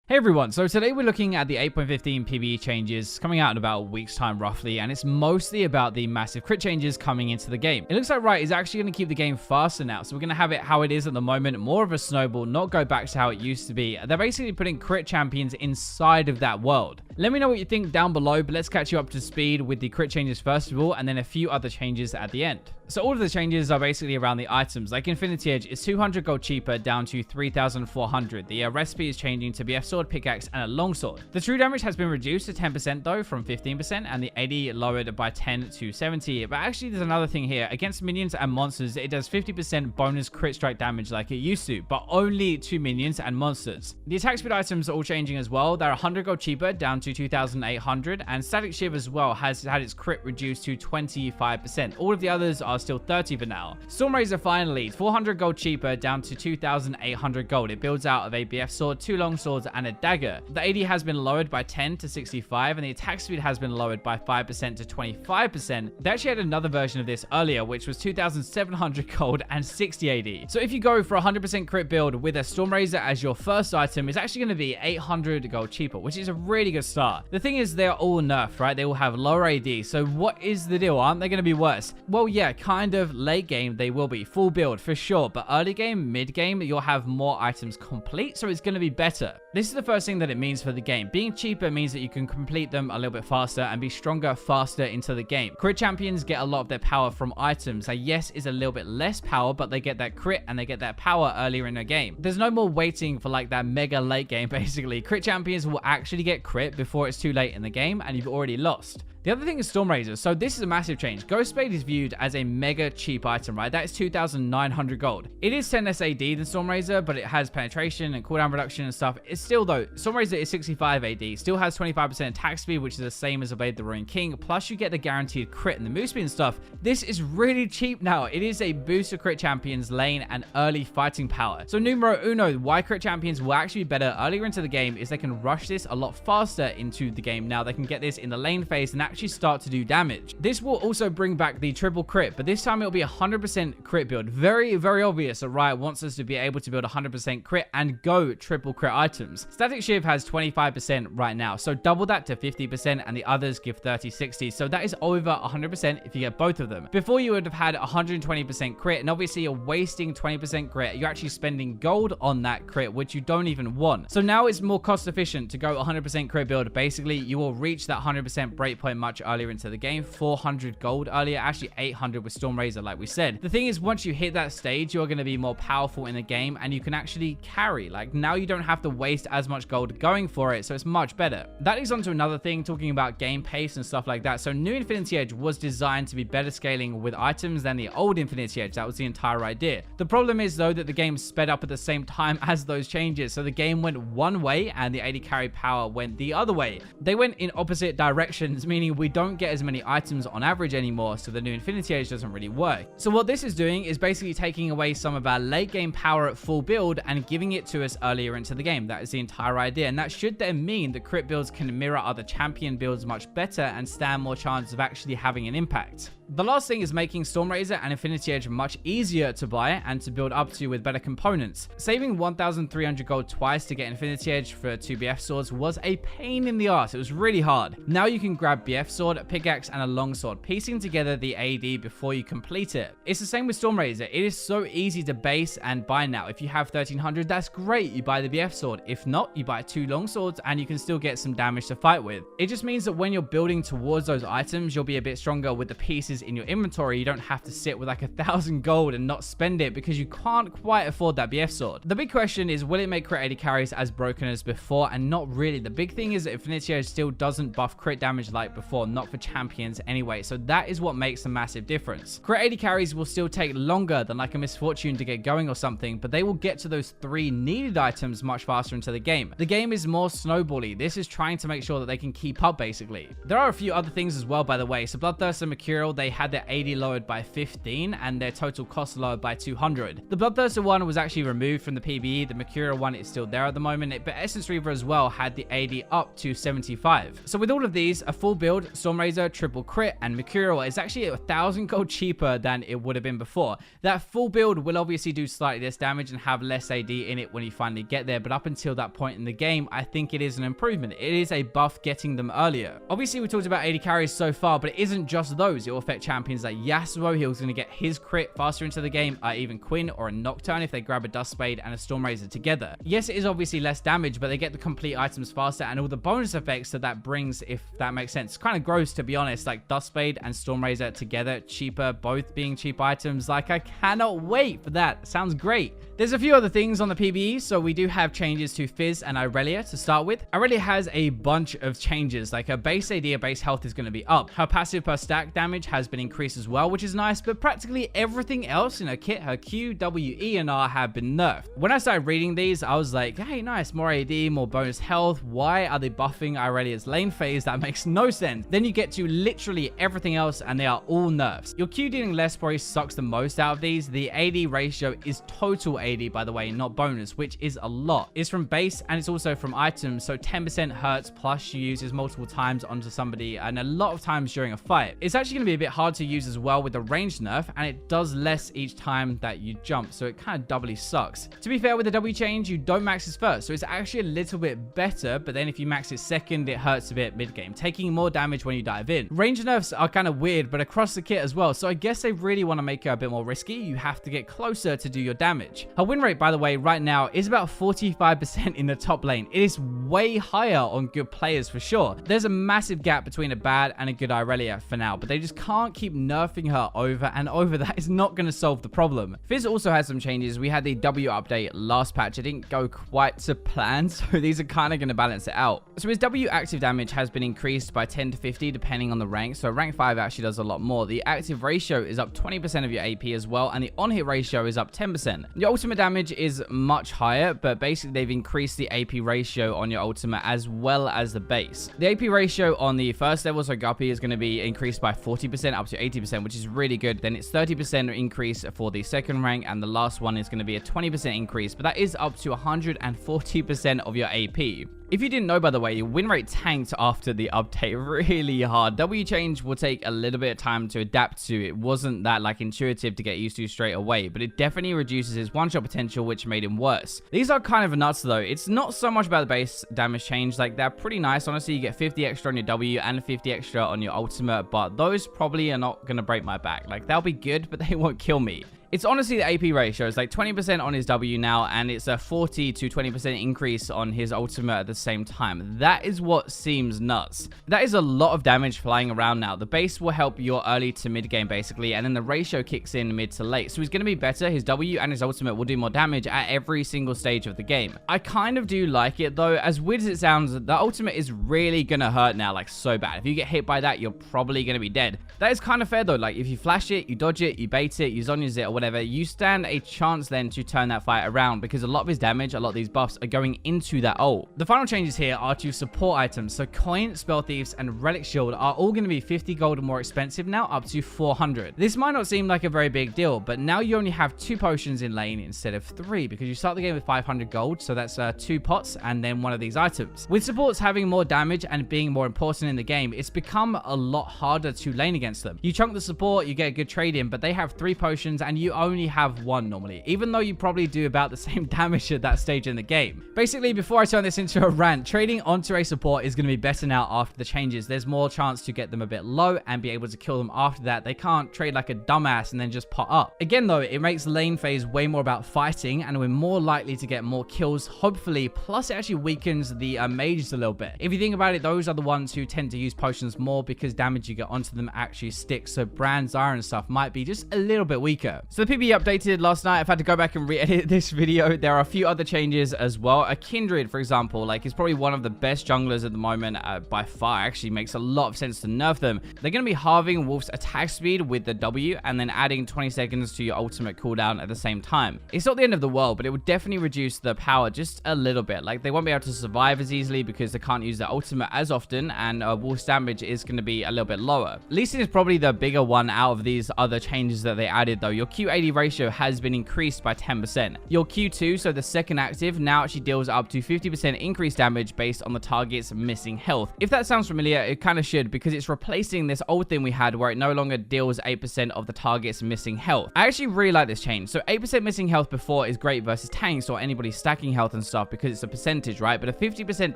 Hey everyone, so today we're looking at the 8.15 PvE changes coming out in about a week's time roughly, and it's mostly about the massive crit changes coming into the game. It looks like Riot is actually going to keep the game faster now, so we're going to have it how it is at the moment, more of a snowball, not go back to how it used to be. They're basically putting crit champions inside of that world. Let me know what you think down below, but let's catch you up to speed with the crit changes first of all, and then a few other changes at the end. So all of the changes are basically around the items. Like Infinity Edge is 200 gold cheaper down to 3,400. The recipe is changing to BF Sword, Pickaxe, and a Longsword. The true damage has been reduced to 10% though from 15%, and the 80 lowered by 10 to 70. But actually there's another thing here. Against minions and monsters, it does 50% bonus crit strike damage like it used to, but only to minions and monsters. The attack speed items are all changing as well. They're 100 gold cheaper down to 2,800, and Static Shiv as well has had its crit reduced to 25%. All of the others are still 30 for now. Stormrazor finally, 400 gold cheaper down to 2,800 gold. It builds out of a BF sword, 2 long swords, and a dagger. The 80 has been lowered by 10 to 65, and the attack speed has been lowered by 5% to 25%. They actually had another version of this earlier, which was 2,700 gold and 60 AD. So if you go for a 100% crit build with a Stormrazor as your first item, it's actually going to be 800 gold cheaper, which is a really good start. The thing is, they're all nerfed, right? They all have lower AD. So what is the deal? Aren't they going to be worse? Well, yeah, kind of. Late game, they will be full build for sure, but early game, mid game, you'll have more items complete, so it's going to be better. This is the first thing that it means for the game. Being cheaper means that you can complete them a little bit faster and be stronger faster into the game. Crit champions get a lot of their power from items. That yes is a little bit less power, but they get that crit and they get that power earlier in the game. There's no more waiting for like that mega late game basically. Crit champions will actually get crit before it's too late in the game and you've already lost. The other thing is Stormrazor. So this is a massive change. Ghostblade is viewed as a mega cheap item, right? That is 2,900 gold. It is 10 less AD than Stormrazor, but it has penetration and cooldown reduction and stuff. It's still though, Stormrazor is 65 AD, still has 25% attack speed, which is the same as Obey the Ruined King. Plus you get the guaranteed crit and the move speed and stuff. This is really cheap now. It is a boost to crit champions, lane, and early fighting power. So numero uno, why crit champions will actually be better earlier into the game is they can rush this a lot faster into the game now. They can get this in the lane phase and actually start to do damage. This will also bring back the triple crit, but this time it'll be 100% crit build. Very, very obvious that Riot wants us to be able to build 100% crit and go triple crit items. Static Shiv has 25% right now, so double that to 50%, and the others give 30-60, so that is over 100% if you get both of them. Before you would have had 120% crit, and obviously you're wasting 20% crit. You're actually spending gold on that crit, which you don't even want. So now it's more cost efficient to go 100% crit build. Basically, you will reach that 100% breakpoint much earlier into the game. 400 gold earlier, actually 800 with Stormrazor like we said. The thing is, once you hit that stage, you're going to be more powerful in the game and you can actually carry. Like now you don't have to waste as much gold going for it, so it's much better. That leads on to another thing, talking about game pace and stuff like that. So new Infinity Edge was designed to be better scaling with items than the old Infinity Edge. That was the entire idea. The problem is though that the game sped up at the same time as those changes, so the game went one way and the 80 carry power went the other way. They went in opposite directions, meaning we don't get as many items on average anymore, so the new Infinity Edge doesn't really work. So what this is doing is basically taking away some of our late game power at full build and giving it to us earlier into the game. That is the entire idea, and that should then mean the crit builds can mirror other champion builds much better and stand more chance of actually having an impact. The last thing is making Stormrazor and Infinity Edge much easier to buy and to build up to with better components. Saving 1,300 gold twice to get Infinity Edge for 2 BF swords was a pain in the ass. It was really hard. Now you can grab BF sword, pickaxe, and a longsword, piecing together the AD before you complete it. It's the same with Stormrazor. It is so easy to base and buy now. If you have 1,300, that's great. You buy the BF sword. If not, you buy 2 longswords and you can still get some damage to fight with. It just means that when you're building towards those items, you'll be a bit stronger with the pieces in your inventory. You don't have to sit with like 1,000 gold and not spend it because you can't quite afford that BF sword. The big question is, will it make crit 80 carries as broken as before? And not really. The big thing is that Infinity Edge still doesn't buff crit damage like before, not for champions anyway, so that is what makes a massive difference. Crit 80 carries will still take longer than like a Misfortune to get going or something, but they will get to those 3 needed items much faster into the game. The game is more snowbally. This is trying to make sure that they can keep up basically. There are a few other things as well, by the way. So Bloodthirst and Mercurial, they they had their AD lowered by 15 and their total cost lowered by 200. The Bloodthirster one was actually removed from the PvE. The Mercurial one is still there at the moment, but Essence Reaver as well had the AD up to 75. So with all of these, a full build, Stormrazor, triple crit, and Mercurial is actually 1,000 gold cheaper than it would have been before. That full build will obviously do slightly less damage and have less AD in it when you finally get there, but up until that point in the game, I think it is an improvement. It is a buff getting them earlier. Obviously, we talked about AD carries so far, but it isn't just those. It will affect champions like Yasuo. He's going to get his crit faster into the game, even Quinn or a Nocturne if they grab a Dust Spade and a Stormrazor together. Yes, it is obviously less damage, but they get the complete items faster and all the bonus effects that brings, if that makes sense. It's kind of gross, to be honest, like Dust Spade and Stormrazor together, cheaper, both being cheap items. Like, I cannot wait for that. Sounds great. There's a few other things on the PvE, so we do have changes to Fizz and Irelia to start with. Irelia has a bunch of changes, like her base AD, her base health is going to be up. Her passive per stack damage has been increased as well, which is nice, but practically everything else in her kit, her Q, W, E, and R have been nerfed. When I started reading these, I was like, hey, nice, more AD, more bonus health. Why are they buffing Irelia's lane phase? That makes no sense. Then you get to literally everything else, and they are all nerfs. Your Q dealing less probably sucks the most out of these. The AD ratio is total AD, by the way, not bonus, which is a lot. It's from base, and it's also from items, so 10% hurts, plus you use this multiple times onto somebody, and a lot of times during a fight. It's actually going to be a bit hard to use as well with the range nerf, and it does less each time that you jump, so it kind of doubly sucks. To be fair, with the W change, you don't max this first, so it's actually a little bit better, but then if you max it second, it hurts a bit mid-game, taking more damage when you dive in. Range nerfs are kind of weird, but across the kit as well, so I guess they really want to make it a bit more risky. You have to get closer to do your damage. Her win rate, by the way, right now is about 45% in the top lane. It is way higher on good players for sure. There's a massive gap between a bad and a good Irelia for now, but they just can't keep nerfing her over and over. That is not going to solve the problem. Fizz also has some changes. We had the W update last patch. It didn't go quite to plan, so these are kind of going to balance it out. So his W active damage has been increased by 10 to 50 depending on the rank. So rank 5 actually does a lot more. The active ratio is up 20% of your AP as well, and the on-hit ratio is up 10%. Your ultimate damage is much higher, but basically they've increased the AP ratio on your ultimate as well as the base. The AP ratio on the first level, so Guppy, is going to be increased by 40% up to 80%, which is really good. Then it's 30% increase for the second rank, and the last one is going to be a 20% increase, but that is up to 140% of your AP. If you didn't know, by the way, your win rate tanked after the update really hard. W change will take a little bit of time to adapt to. It wasn't that like intuitive to get used to straight away, but it definitely reduces his one-shot potential, which made him worse. These are kind of nuts though. It's not so much about the base damage change. Like, they're pretty nice. Honestly, you get 50 extra on your W and 50 extra on your ultimate, but those probably are not going to break my back. Like, they'll be good, but they won't kill me. It's honestly the AP ratio. It's like 20% on his W now, and it's a 40 to 20% increase on his ultimate at the same time. That is what seems nuts. That is a lot of damage flying around now. The base will help your early to mid game, basically, and then the ratio kicks in mid to late. So he's going to be better. His W and his ultimate will do more damage at every single stage of the game. I kind of do like it, though. As weird as it sounds, the ultimate is really going to hurt now, like so bad. If you get hit by that, you're probably going to be dead. That is kind of fair, though. Like, if you flash it, you dodge it, you bait it, you Zhonya's it, or whatever, you stand a chance then to turn that fight around, because a lot of his damage, a lot of these buffs are going into that ult. The final changes here are to support items. So Coin, Spell Thieves, and Relic Shield are all going to be 50 gold more expensive now, up to 400. This might not seem like a very big deal, but now you only have 2 potions in lane instead of 3, because you start the game with 500 gold, so that's 2 pots and then one of these items. With supports having more damage and being more important in the game, it's become a lot harder to lane against them. You chunk the support, you get a good trade in, but they have 3 potions and you only have 1 normally, even though you probably do about the same damage at that stage in the game. Basically, before I turn this into a rant, trading onto a support is going to be better now after the changes. There's more chance to get them a bit low and be able to kill them after that. They can't trade like a dumbass and then just pot up. Again, though, it makes lane phase way more about fighting, and we're more likely to get more kills, hopefully, plus it actually weakens the mages a little bit. If you think about it, those are the ones who tend to use potions more because damage you get onto them actually sticks, so Brand, Zyra, and stuff might be just a little bit weaker. So So the PvE updated last night. I've had to go back and re-edit this video. There are a few other changes as well. A Kindred, for example, like, is probably one of the best junglers at the moment by far. Actually makes a lot of sense to nerf them. They're going to be halving Wolf's attack speed with the W and then adding 20 seconds to your ultimate cooldown at the same time. It's not the end of the world, but it would definitely reduce the power just a little bit. Like, they won't be able to survive as easily because they can't use their ultimate as often, and Wolf's damage is going to be a little bit lower. Lee Sin is probably the bigger one out of these other changes that they added though. Your Q80 ratio has been increased by 10%. Your Q2, so the second active, now actually deals up to 50% increased damage based on the target's missing health. If that sounds familiar, it kind of should, because it's replacing this old thing we had where it no longer deals 8% of the target's missing health. I actually really like this change. So 8% missing health before is great versus tanks or anybody stacking health and stuff because it's a percentage, right? But a 50%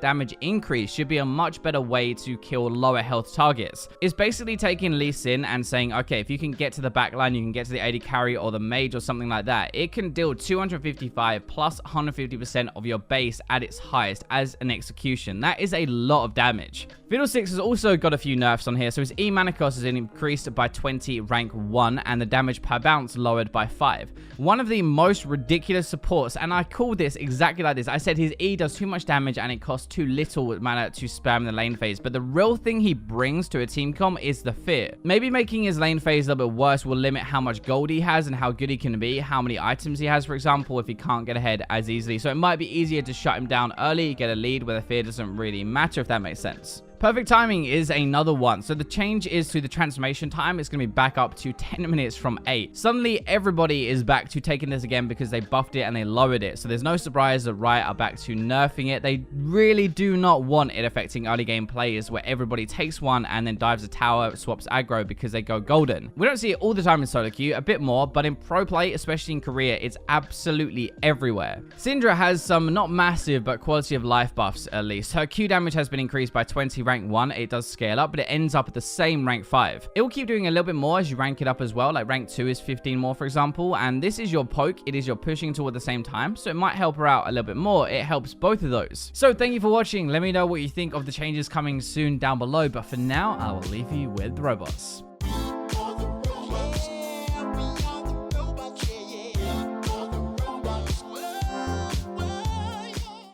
damage increase should be a much better way to kill lower health targets. It's basically taking Lee Sin and saying, okay, if you can get to the backline, you can get to the AD carry or the mage or something like that, it can deal 255 plus 150% of your base at its highest as an execution. That is a lot of damage. Fiddlesticks has also got a few nerfs on here. So his E mana cost is increased by 20 rank 1 and the damage per bounce lowered by 5. One of the most ridiculous supports, and I called this exactly like this. I said his E does too much damage and it costs too little mana to spam the lane phase, but the real thing he brings to a team comp is the fear. Maybe making his lane phase a little bit worse will limit how much gold he has and how good he can be, how many items he has, for example, if he can't get ahead as easily. So it might be easier to shut him down early, get a lead where the fear doesn't really matter, if that makes sense. Perfect timing is another one. So the change is to the transformation time. It's going to be back up to 10 minutes from 8. Suddenly, everybody is back to taking this again because they buffed it and they lowered it. So there's no surprise that Riot are back to nerfing it. They really do not want it affecting early game players where everybody takes one and then dives a tower, swaps aggro because they go golden. We don't see it all the time in solo queue, a bit more, but in pro play, especially in Korea, it's absolutely everywhere. Syndra has some not massive, but quality of life buffs at least. Her Q damage has been increased by 20 rank 1. It does scale up, but it ends up at the same rank 5. It will keep doing a little bit more as you rank it up as well. Like rank 2 is 15 more, for example, and this is your poke. It is your pushing tool at the same time, so it might help her out a little bit more. It helps both of those. So thank you for watching. Let me know what you think of the changes coming soon down below, but for now, I will leave you with the robots.